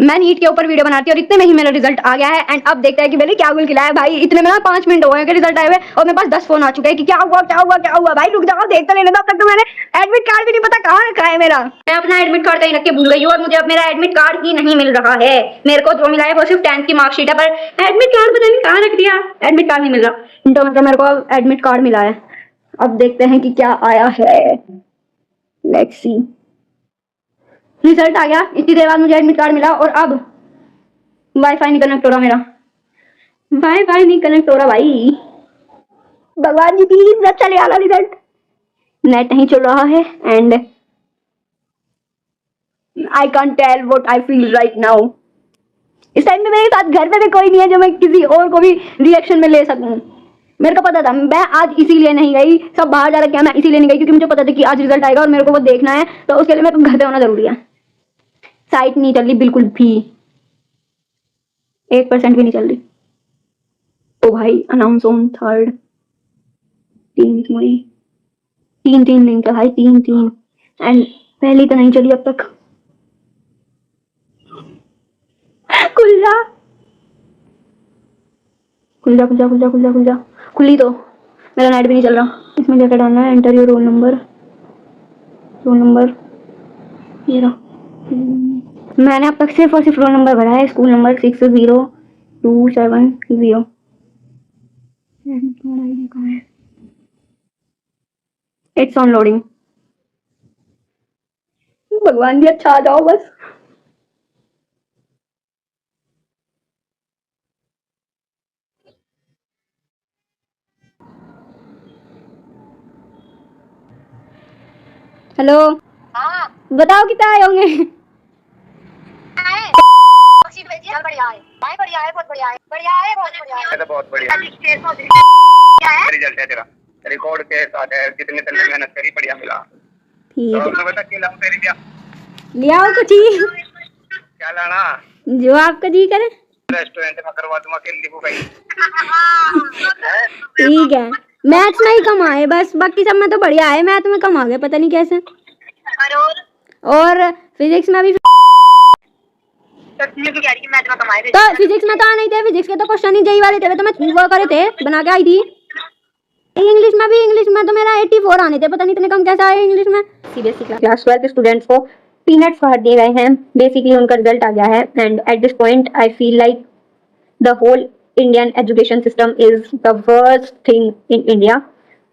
मैं नीट के ऊपर वीडियो बनाती हूँ और इतने में ही मेरा रिजल्ट आ गया है। एंड अब देखते हैं कि मैंने क्या गुल खिलाया भाई। इतने में ना 5 मिनट हो गए कि रिजल्ट आए हुए और मेरे पास 10 फोन आ चुके हैं कि क्या हुआ क्या हुआ क्या हुआ। भाई रुक जाओ, देख तो लेने दो। अब तक तो मैंने एडमिट कार्ड भी नहीं पता कहाँ रखा है मेरा। मैं अपना एडमिट कार्ड कहीं रख के भूल गई हूँ और मुझे अब मेरा एडमिट कार्ड ही नहीं मिल रहा है। मेरे को जो मिला है वो सिर्फ 10th की मार्कशीट है, पर एडमिट कार्ड पता नहीं कहाँ रख दिया। एडमिट कार्ड नहीं मिल रहा, तो मतलब मेरे को एडमिट कार्ड मिला है। अब देखते हैं कि क्या आया है। Let's see. रिजल्ट आ गया, इतनी देर बाद मुझे एडमिट कार्ड मिला और अब वाईफाई नहीं कनेक्ट हो रहा मेरा। वाईफाई नहीं कनेक्ट हो रहा भाई। भगवान जी प्लीज अच्छा ले आना रिजल्ट। नेट नहीं चल रहा है and I can't tell what I feel right now. इस टाइम में मेरे साथ घर पे भी कोई नहीं है जो मैं किसी और को भी रिएक्शन में ले सकूं। मेरे को पता था, मैं आज इसीलिए नहीं गई। सब बाहर जा रखे हैं, मैं इसीलिए नहीं गई क्योंकि मुझे पता था कि आज रिजल्ट आएगा और मेरे को वो देखना है। तो उसके लिए मेरे को घर पे होना जरूरी है। साइट नहीं चल रही बिल्कुल भी, 1% भी नहीं चल रही। ओ भाई अनाउंस ऑन 3rd 3 लिंक है भाई, 3 एंड पहली तो नहीं चली अब तक। खुल जा खुल जा खुल जा खुल जा खुल जा खुल जा। खुली तो मेरा नेट भी नहीं चल रहा। इसमें क्या डालना है? एंटर योर रोल नंबर ये रहा। मैंने अब तक सिर्फ और सिर्फ रोल नंबर भरा है, school number 60270। It's on loading. भगवान जी अच्छा आ जाओ बस। हेलो हाँ बताओ कितना आए होंगे? बढ़िया है, बढ़िया है, बहुत बढ़िया है, बढ़िया है, बहुत बढ़िया है। तो बहुत बढ़िया क्या है? रिजल्ट है तेरा, रिकॉर्ड के साथ है। जितने तूने मेहनत करी बढ़िया मिला। ठीक है, तो बता के लाऊं तेरे लिए ले आओ कुछ ही क्या लाना? जो आपका जी करे। रेस्टोरेंट में करवा दूंगा केली को कहीं। ठीक है, मैथ्स में ही कम आए बस, बाकी सब में तो बढ़िया है। मैथ में कम आ गए पता नहीं कैसे। और फिजिक्स में भी तो मैथ में कमाए थे। तो फिजिक्स में तो आ नहीं थे। फिजिक्स के तो क्वेश्चन ही जेई वाले थे, तो मैं वो करे थे बना के आई थी। इंग्लिश में तो मेरा 84 आने थे, पता नहीं इतने कम कैसे आए इंग्लिश में। सीबीएसई क्लास 12 के स्टूडेंट्स को पीनट्स फाड़ दिए गए हैं। बेसिकली उनका रिजल्ट आ गया है and at this point I feel like the whole Indian education system is the worst thing in India.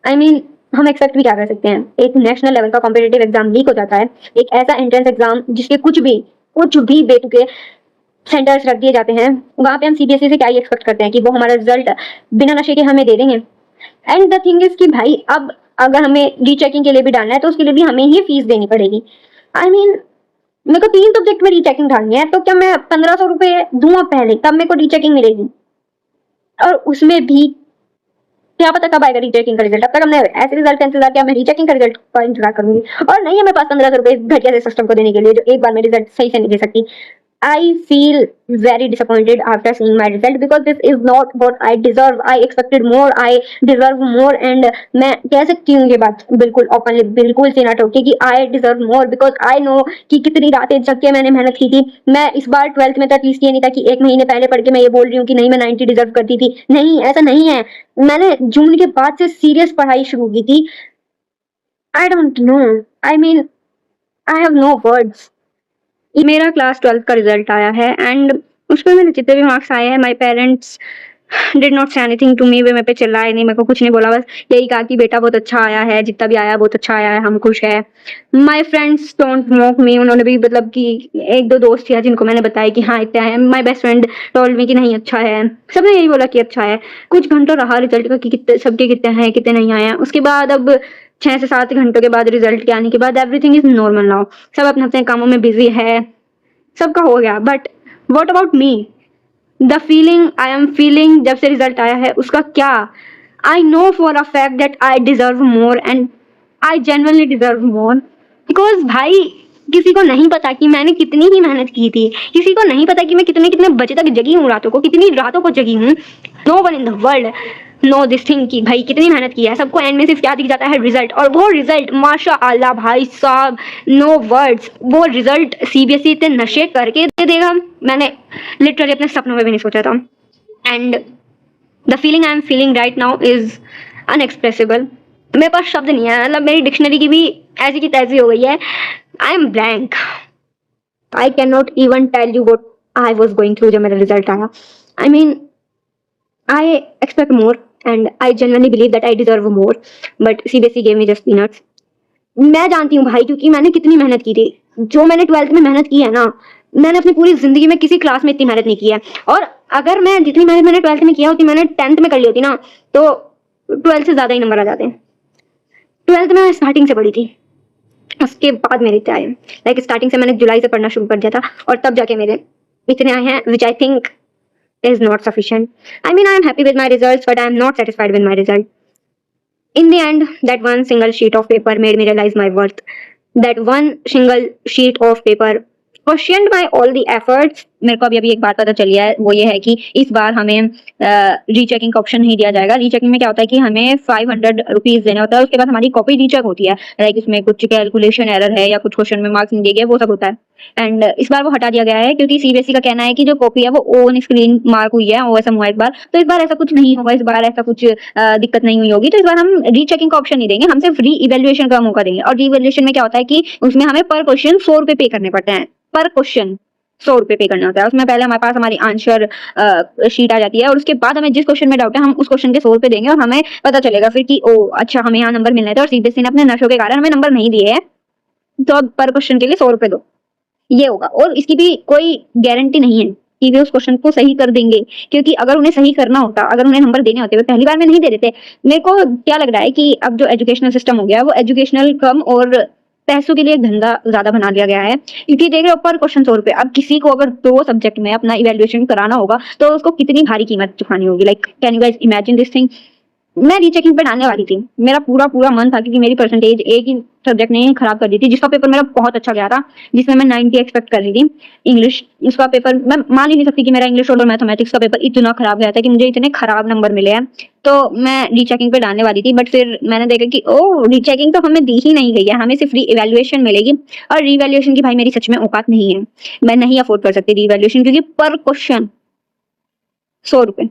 I mean हम एक्सपेक्ट भी क्या कर सकते हैं? एक नेशनल लेवल का कॉम्पिटिटिव एग्जाम लीक हो जाता है, एक ऐसा एंट्रेंस एग्जाम जिसके कुछ भी बेतुके सेंटर्स रख दिए जाते हैं। वहाँ पे हम सीबीएसई से क्या ही एक्सपेक्ट करते हैं कि वो हमारा रिजल्ट बिना नशे के हमें दे देंगे। एंड द थिंग इज कि भाई अब अगर हमें रीचेकिंग के लिए भी डालना है तो उसके लिए भी हमें ही फीस देनी पड़ेगी। आई मीन मेरे को 3 सब्जेक्ट में रीचेकिंग डालनी है, तो क्या मैं 1500 रुपए दूंगा पहले तब मेरे को रीचेकिंग मिलेगी? और उसमें भी क्या पता कब आएगा रीचेकिंग का रिजल्ट। अब तक हमने ऐसे रिजल्ट का इंतजार किया, मैं रीचेकिंग का रिजल्ट का इंतजार करूंगी। और नहीं है मेरे पास 1500 रुपए घटिया से सिस्टम को देने के लिए जो एक बार में रिजल्ट सही से नहीं दे सकती। I feel very disappointed after seeing my result because this is not what I deserve. I expected more, I deserve more and मैं कह सकती हूँ ये बात बिल्कुल openly, बिल्कुल से ना टोके कि I deserve more because I know कि कितनी रातें जग के मैंने मेहनत की थी। मैं इस बार 12th में तो एटलीस्ट ये नहीं था कि 1 महीने पहले पढ़ के मैं ये बोल रही हूँ कि नहीं मैं 90 डिजर्व करती थी। नहीं, ऐसा नहीं है। मैंने जून के बाद से सीरियस पढ़ाई शुरू की थी। I don't know, I mean I have no words। मेरा क्लास 12th का रिजल्ट आया है एंड उस पर मेरे जितने भी मार्क्स आए हैं, my parents did not say anything to me. वे मेरे पे चिल्लाए नहीं, मेरे को कुछ नहीं बोला, बस यही कहा कि बेटा बहुत अच्छा आया है, जितना भी आया बहुत अच्छा आया है, हम खुश है। माय फ्रेंड्स डोंट मॉक मी। उन्होंने भी मतलब कि 1-2 दोस्त थे जिनको मैंने बताया कि हाँ इतना है। My best friend told me कि नहीं अच्छा है। सबने यही बोला कि अच्छा है। कुछ घंटों रहा रिजल्ट का कि कितने सबके कितने हैं कितने नहीं आए हैं। उसके बाद अब 6 से 7 घंटों के बाद रिजल्ट के आने के बाद एवरीथिंग इज नॉर्मल नाउ। सब अपने अपने कामों में बिजी है, सबका हो गया। But what about me? The feeling I am feeling जब से रिजल्ट आया है उसका क्या? I know for a fact that I deserve more and I genuinely deserve more because भाई किसी को नहीं पता कि मैंने कितनी ही मेहनत की थी। किसी को नहीं पता कि मैं कितने बजे तक जगी हूँ रातों को, कितनी रातों को जगी हूँ। No one in the world. No this thing कि भाई कितनी मेहनत की है, सबको एंड में सिर्फ क्या दिख जाता है, रिजल्ट। और वो रिजल्ट माशाअल्लाह भाई साहब, नो वर्ड्स, वो रिजल्ट सीबीएसई इतने नशे करके दे देगा, मैंने लिटरली अपने सपनों में भी नहीं सोचा था। And the feeling I am feeling right now is inexpressible. मेरे पास शब्द नहीं है, मतलब मेरी डिक्शनरी की भी ऐसी की तैसी हो गई है। I am blank, I can not even tell you what I was going through जब मेरा रिजल्ट आया। I mean I expect more and I genuinely believe that I deserve more, but CBSE gave me just peanuts. मैं जानती हूँ भाई, क्योंकि मैंने कितनी मेहनत की थी। जो मैंने 12th में मेहनत की है ना, मैंने अपनी पूरी जिंदगी में किसी क्लास में इतनी मेहनत नहीं की है। और अगर मैं जितनी मेहनत मैंने 12th में किया होती, मैंने 10th में कर ली होती ना, तो 12th से ज्यादा ही नंबर आ जाते हैं। 12th में मैं स्टार्टिंग से पढ़ी थी, उसके बाद मेरे इतने आए। लाइक स्टार्टिंग से मैंने जुलाई से पढ़ना शुरू कर दिया था, और तब जाके मेरे इतने आए हैं, which I think is not sufficient. I mean, I am happy with my results, but I am not satisfied with my result. In the end, that one single sheet of paper made me realize my worth. That one single sheet of paper questioned my all the efforts. मेरे को अभी एक बात पता चली है, वो ये है कि इस बार हमें रीचेकिंग का ऑप्शन नहीं दिया जाएगा। रीचेकिंग में क्या होता है कि हमें 500 रुपीज देना होता है, उसके बाद हमारी कॉपी रीचेक होती है। लाइक इसमें कुछ कैलकुलेशन एरर है या कुछ क्वेश्चन में मार्क्स नहीं दिए गए, वो सब होता है। एंड इस बार वो हटा दिया गया है, क्योंकि सीबीएसई का कहना है कि जो कॉपी है वो ऑन स्क्रीन मार्क हुई है, ओएसएम हुआ इस बार। तो इस बार ऐसा कुछ नहीं होगा, इस बार ऐसा कुछ दिक्कत नहीं हुई होगी। तो इस बार हम रीचेकिंग का ऑप्शन नहीं देंगे, हम सिर्फ री इवेल्युएशन का मौका देंगे। और री इवेल्युएशन में क्या होता है कि उसमें हमें पर क्वेश्चन 100 रुपए पे करने पड़ते हैं, पर क्वेश्चन 100 रुपए पे करना होता है। उसमें पहले हमारे पास हमारी आंसर शीट आ जाती है, और उसके बाद हमें जिस क्वेश्चन में डाउट है हम उस क्वेश्चन के 100 रुपए देंगे, और हमें पता चलेगा फिर कि ओ अच्छा हमें यहाँ नंबर मिलने थे, और सीबीएसई ने अपने नशों के कारण हमें नंबर नहीं दिए हैं, तो अब पर क्वेश्चन के लिए 100 रुपए दो, ये होगा। और इसकी भी कोई गारंटी नहीं है कि वे उस क्वेश्चन को सही कर देंगे, क्योंकि अगर उन्हें सही करना होता, अगर उन्हें नंबर देने होते, वे पहली बार में नहीं दे देते। मेरे को क्या लग रहा है कि अब जो एजुकेशनल सिस्टम हो गया, वो एजुकेशनल कम और पैसों के लिए एक धंधा ज्यादा बना दिया गया है। क्योंकि देख रहे हो पर क्वेश्चन 100 रुपए, अब किसी को अगर 2 सब्जेक्ट में अपना इवेल्युएशन कराना होगा तो उसको कितनी भारी कीमत चुकानी होगी। Like can you guys imagine this thing. मैं रीचेकिंग पे डालने वाली थी, मेरा पूरा मन था, क्योंकि मेरी परसेंटेज एक ही सब्जेक्ट ने खराब कर दी थी, जिसका पेपर मेरा बहुत अच्छा गया था, जिसमें मैं 90 एक्सपेक्ट कर रही थी। इंग्लिश, उसका पेपर मैं मान ही नहीं सकती कि मेरा इंग्लिश और मैथमेटिक्स का पेपर इतना खराब गया था कि मुझे इतने खराब नंबर मिले हैं। तो मैं रीचेकिंग पे डालने वाली थी, बट फिर मैंने देखा कि ओ रीचेकिंग तो हमें दी ही नहीं गई है, हमें सिर्फ री इवेल्युएशन मिलेगी। और री इवेल्युएशन की भाई मेरी सच में औकात नहीं है, मैं नहीं अफोर्ड कर सकती री इवेल्युएशन, क्योंकि पर क्वेश्चन 100 रुपए,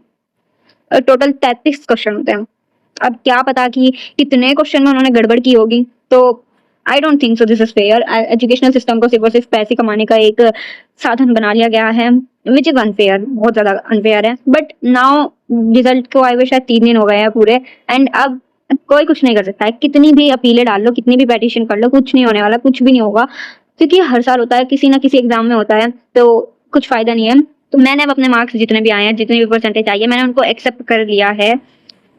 टोटल 33 क्वेश्चन होते हैं। अब क्या पता कि कितने क्वेश्चन में उन्होंने गड़बड़ की होगी। तो I don't think so this is fair. Educational system को सिर्फ और सिर्फ पैसे कमाने का एक साधन बना लिया गया है, विच इज अनफेयर, बहुत ज्यादा अनफेयर है। बट नाउ रिजल्ट को आए हुए शायद 3 दिन हो गए हैं पूरे, एंड अब कोई कुछ नहीं कर सकता है। कितनी भी अपीलें डाल लो, कितनी भी पेटिशन कर लो, कुछ नहीं होने वाला, कुछ भी नहीं होगा, क्योंकि हर साल होता है, किसी ना किसी एग्जाम में होता है, तो कुछ फायदा नहीं है। तो मैंने अब अपने मार्क्स जितने भी आए हैं, जितनी भी परसेंटेज आई है, मैंने उनको एक्सेप्ट कर लिया है।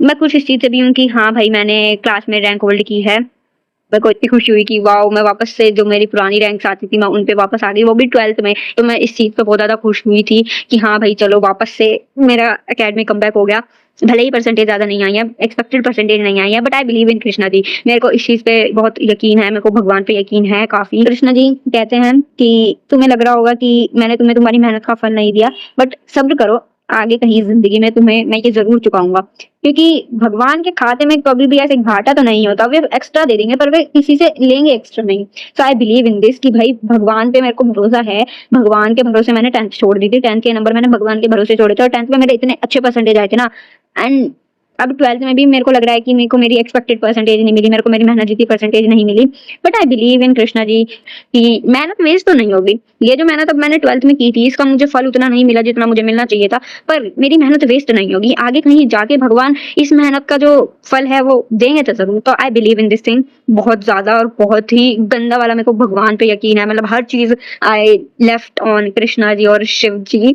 मैं खुश इस चीज से भी हूँ कि हाँ भाई मैंने क्लास में रैंक होल्ड की है। मेरे को इतनी खुशी हुई कि वाओ, मैं वापस से जो मेरी पुरानी रैंक्स आती थी मैं उन पे वापस आ गई, वो भी 12th में। तो मैं इस चीज पे बहुत ज्यादा खुश हुई थी कि हाँ भाई चलो वापस से मेरा एकेडमिक कमबैक हो गया। भले ही परसेंटेज ज्यादा नहीं आई है, एक्सपेक्टेड परसेंटेज नहीं आई है, but I believe in Krishna ji. मेरे को इस चीज पे बहुत यकीन है, मेरे को भगवान पे यकीन है काफी। कृष्णा जी कहते हैं कि तुम्हें लग रहा होगा कि मैंने तुम्हें तुम्हारी मेहनत का फल नहीं दिया, बट सब्र करो, आगे कहीं जिंदगी में तुम्हें मैं ये जरूर चुकाऊंगा। क्योंकि भगवान के खाते में कभी भी ऐसे घाटा तो नहीं होता, वे एक्स्ट्रा दे देंगे पर वे किसी से लेंगे एक्स्ट्रा नहीं। सो आई बिलीव इन दिस कि भाई भगवान पे मेरे को भरोसा है। भगवान के भरोसे मैंने 10th छोड़ दी थी, 10th के नंबर मैंने भगवान के भरोसे छोड़े थे, और 10th में मेरे इतने अच्छे परसेंटेज आए थे ना। एंड अब 12th में भी मेरे को लग रहा है कि मेरे को मेरी एक्सपेक्टेड परसेंटेज नहीं मिली, मेरे को मेरी मेहनत जितनी परसेंटेज नहीं मिली, but I believe in Krishna ji कि मेहनत वेस्ट तो नहीं होगी। ये जो मेहनत अब मैंने 12th में की थी, इसका मुझे फल उतना नहीं मिला जितना मुझे मिलना चाहिए था, पर मेरी मेहनत वेस्ट नहीं होगी। आगे कहीं जाके भगवान इस मेहनत का जो फल है वो देंगे तो जरूर। तो आई बिलीव इन दिस थिंग बहुत ज्यादा, और बहुत ही गंदा वाला मेरे को भगवान पे यकीन है। मतलब हर चीज I left on Krishna ji और शिव जी।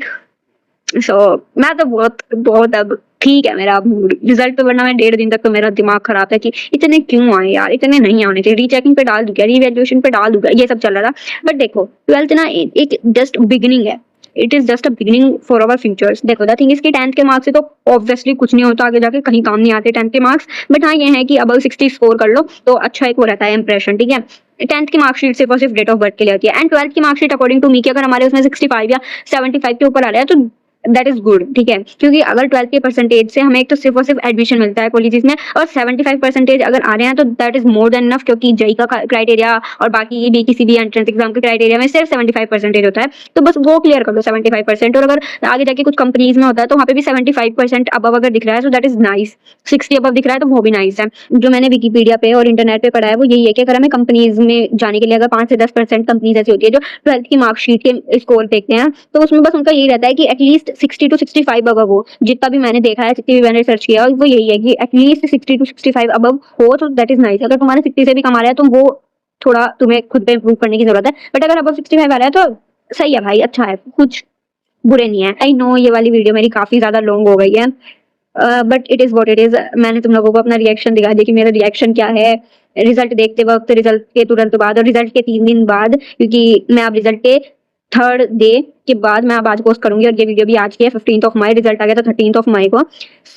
सो मैं तो बहुत अब ठीक है मेरा रिजल्ट पे, वरना मैं 1.5 दिन तक तो मेरा दिमाग खराब था कि इतने क्यों आए यार, इतने नहीं आने चाहिए। रीचेकिंग पे डाल दूंगा, रीवैल्यूएशन पे डाल दूंगा, ये सब चल रहा था। बट देखो 12th ना एक जस्ट बिगिनिंग है, it is just a beginning for our futures. देखो द थिंग इज कि 10th के मार्क्स से तो ऑब्वियसली कुछ नहीं होता, आगे जाके कहीं काम नहीं आते 10th के मार्क्स। बट हाँ ये है कि अबव 60 स्कोर कर लो तो अच्छा एक वो रहता है इंप्रेशन, ठीक है। 10th की मार्कशीट सिर्फ और सिर्फ डेट ऑफ बर्थ के लिए होती है, एंड 12th की मार्कशीट अकॉर्डिंग टू मी कि अगर हमारे उसमें 65 या 75 के ऊपर आ रहा है तो दैट इज गुड, ठीक है, क्योंकि अगर 12th के परसेंटेज से हमें एक तो सिर्फ और सिर्फ एडमिशन मिलता है कॉलेजेस में, और 75% अगर आ रहे हैं तो that is more than enough, क्योंकि जेई का क्राइटेरिया और बाकी ये भी किसी भी एंट्रेंस एग्जाम के क्राइटेरिया में सिर्फ 75% होता है, तो बस वो क्लियर कर लो 75%। और अगर आगे जाके कुछ कंपनीज में होता है तो वहाँ पे भी 75% अबव अगर दिख रहा है तो दैट इज नाइस, 60 अबव दिख रहा है तो वो भी नाइस है। जो मैंने विकीपीडिया पे और इंटरनेट पे पढ़ा है वो यही है कि अगर हमें कंपनीज में जाने के लिए अगर 5 से 10% कंपनीज ऐसी होती है जो 12th की मार्कशीट के स्कोर देखते हैं, तो उसमें बस उनका यही रहता है कि एटलीस्ट 60 to 65 अबव हो। जितना भी मैंने देखा है, जितनी भी मैंने सर्च किया, वो यही है कि एटलीस्ट 60 to 65 अबव हो तो दैट इज नाइस। अगर तुम्हारे 60 से भी कम आ रहा है तो वो थोड़ा तुम्हें खुद पे इम्प्रूव करने की जरूरत है, बट अगर अबव 65 आ रहा है तो सही है भाई, अच्छा है, कुछ बुरे नहीं है। आई नो ये वाली वीडियो मेरी काफी ज्यादा लॉन्ग हो गई है, but it is what it is. मैंने तुम लोगों को अपना रिएक्शन दिखा दिया कि मेरा रिएक्शन क्या है रिजल्ट देखते वक्त, रिजल्ट के तुरंत बाद और रिजल्ट के 3 दिन बाद, क्योंकि मैं अब रिजल्ट के 3rd डे के बाद मैं अब आज पोस्ट करूंगी, और ये वीडियो भी आज की है 15th ऑफ मई, रिजल्ट आ गया था 13th ऑफ मई को।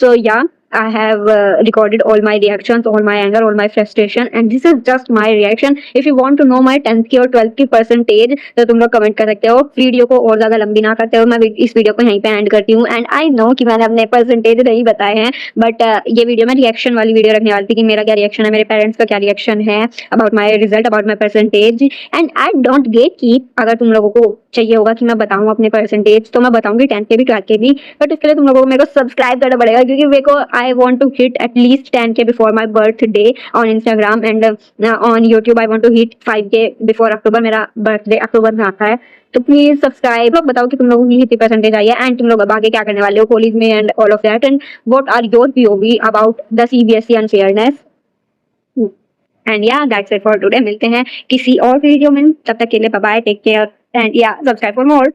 सो या I have recorded all my reactions, all my anger, all my frustration, and this is just my reaction. If you want to know my 10th की और 12th की percentage, तो तुम लोग कमेंट कर सकते हो। वीडियो को और ज्यादा लंबी ना करते हो, मैं इस वीडियो को यहीं पे एंड करती हूँ। एंड आई नो कि मैंने अपने परसेंटेज नहीं बताए हैं, बट ये वीडियो मैं रिएक्शन वाली वीडियो रखने वाली थी कि मेरा क्या रिएक्शन है, मेरे पेरेंट्स का क्या रिएक्शन है about my result, about my percentage. And I don't get की अगर तुम लोगों को चाहिए होगा कि मैं बताऊँ अपने परसेंटेज तो मैं बताऊंगी 10th के भी 12th के भी, बट इसके लिए तुम लोगों को मेरे को सब्सक्राइब करना पड़ेगा, क्योंकि मेरे को I want to hit at least 10K before my birthday on Instagram and on YouTube. I want to hit 5K before October, मेरा बर्थडे अक्टूबर में आता है, तो प्लीज सब्सक्राइब। लोग बताओ कि तुम लोगों की कितनी परसेंटेज आई है एंड तुम लोग अब आगे क्या करने वाले हो कॉलेज में and all of that, and what are your POV about the CBSE unfairness. And yeah that's it for today. मिलते हैं किसी और वीडियो में, तब तक के लिए bye bye, take care and yeah subscribe for more.